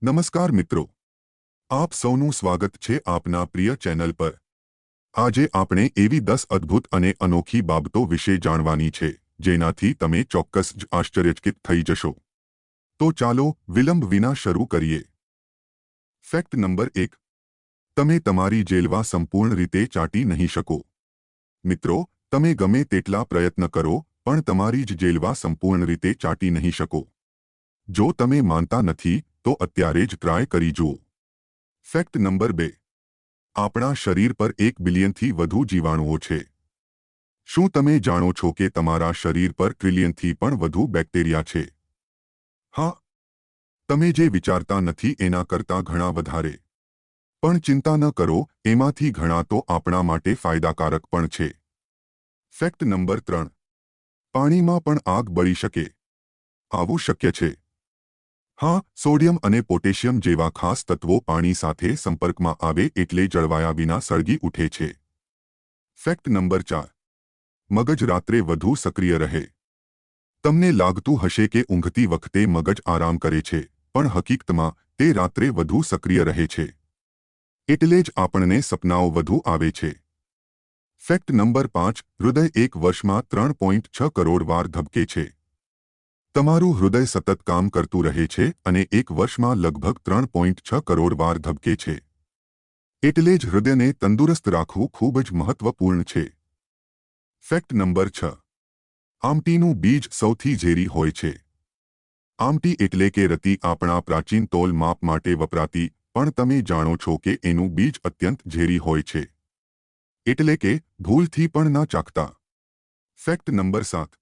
નમસ્કાર મિત્રો, આપ સૌનું સ્વાગત છે આપના પ્રિય ચેનલ પર। આજે આપણે એવી 10 અદ્ભુત અને અનોખી બાબતો વિશે જાણવાની છે જેનાથી તમે ચોક્કસ જ આશ્ચર્યચકિત થઈ જશો। તો ચાલો વિલંબ વિના શરૂ કરીએ। ફેક્ટ નંબર 1, તમે તમારી જેલવા સંપૂર્ણ રીતે ચાટી નહીં શકો। મિત્રો, તમે ગમે તેટલા પ્રયત્ન કરો પણ તમારી જ જેલવા સંપૂર્ણ રીતે ચાટી નહીં શકો। જો તમે માનતા નથી તો અત્યારે જ ટ્રાય કરી જુઓ। ફેક્ટ નંબર 2, આપણા શરીર પર 1 બિલિયનથી વધુ જીવાણુઓ છે। શું તમે જાણો છો કે તમારા શરીર પર ટ્રિલિયનથી પણ વધુ બેક્ટેરિયા છે? હા, તમે જે વિચારતા નથી એના કરતાં ઘણા વધારે। પણ ચિંતા ન કરો, એમાંથી ઘણા તો આપણા માટે ફાયદાકારક પણ છે। ફેક્ટ નંબર 3, પાણીમાં પણ આગ બળી શકે। આવું શક્ય છે? હા, સોડિયમ અને પોટેશિયમ જેવા ખાસ તત્વો પાણી સાથે સંપર્કમાં આવે એટલે જળવાયા વિના સળગી ઉઠે છે। ફેક્ટ નંબર 4, મગજ રાત્રે વધુ સક્રિય રહે। તમને લાગતું હશે કે ઊંઘતી વખતે મગજ આરામ કરે છે, પણ હકીકતમાં તે રાત્રે વધુ સક્રિય રહે છે। એટલે જ આપણને સપનાઓ વધુ આવે છે। ફેક્ટ નંબર 5, હૃદય એક વર્ષમાં 3.6 કરોડ વાર ધબકે છે। તમારું હૃદય સતત કામ કરતું રહે છે અને એક વર્ષમાં લગભગ 3.6 કરોડ વાર ધબકે છે। એટલે જ હૃદયને તંદુરસ્ત રાખવું ખૂબ જ મહત્વપૂર્ણ છે। ફેક્ટ નંબર 6, આમટીનું બીજ સૌથી ઝેરી હોય છે। આમટી એટલે કે રતી આપણા પ્રાચીન તોલ માપ માટે વપરાતી, પણ તમે જાણો છો કે એનું બીજ અત્યંત ઝેરી હોય છે। એટલે કે ભૂલથી પણ ના ચાખતા। ફેક્ટ નંબર 7,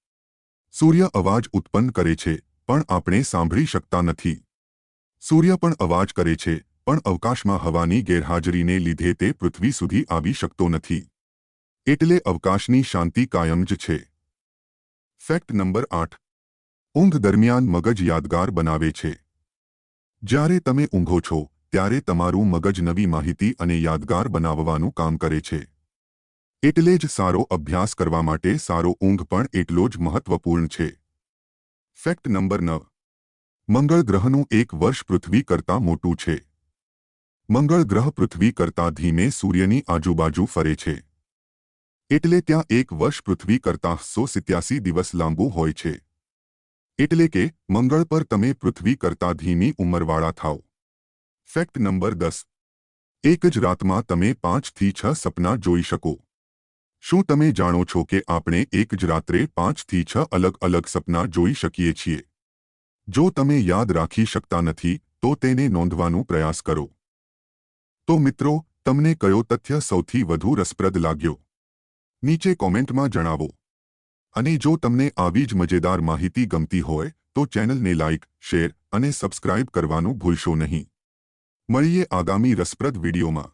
સૂર્ય અવાજ ઉત્પન્ન કરે છે પણ આપણે સાંભળી શકતા નથી। સૂર્ય પણ અવાજ કરે છે, પણ અવકાશમાં હવાની ગેરહાજરીને લીધે તે પૃથ્વી સુધી આવી શકતો નથી। એટલે અવકાશની શાંતિ કાયમ જ છે। ફેક્ટ નંબર 8, ઊંઘ દરમિયાન મગજ યાદગાર બનાવે છે। જ્યારે તમે ઊંઘો છો ત્યારે તમારું મગજ નવી માહિતી અને યાદગાર બનાવવાનું કામ કરે છે। એટલે જ સારો અભ્યાસ કરવા માટે સારો ઊંઘ પણ એટલો જ મહત્વપૂર્ણ છે। ફેક્ટ નંબર 9, મંગળ ગ્રહનું એક વર્ષ પૃથ્વી કરતાં મોટું છે। મંગળ ગ્રહ પૃથ્વી કરતાં ધીમે સૂર્યની આજુબાજુ ફરે છે। એટલે ત્યાં એક વર્ષ પૃથ્વી કરતાં 187 દિવસ લાંબુ હોય છે। એટલે કે મંગળ પર તમે પૃથ્વી કરતાં ધીમી ઉંમરવાળા થાવ। ફેક્ટ નંબર 10, એક જ રાતમાં તમે 5 થી 6 સપના જોઈ શકો। શું તમે જાણો છો કે આપણે એક જ રાત્રે 5 થી 6 અલગ અલગ સપના જોઈ શકીએ છીએ? જો તમે યાદ રાખી શકતા નથી તો તેને નોંધવાનો પ્રયાસ કરો। તો મિત્રો, તમને કયો તથ્ય સૌથી વધુ રસપ્રદ લાગ્યો? નીચે કોમેન્ટમાં જણાવો। અને જો તમને આવી જ મજેદાર માહિતી ગમતી હોય તો ચેનલને લાઇક, શેર અને સબસ્ક્રાઇબ કરવાનું ભૂલશો નહીં। મળીએ આગામી રસપ્રદ વિડીયોમાં।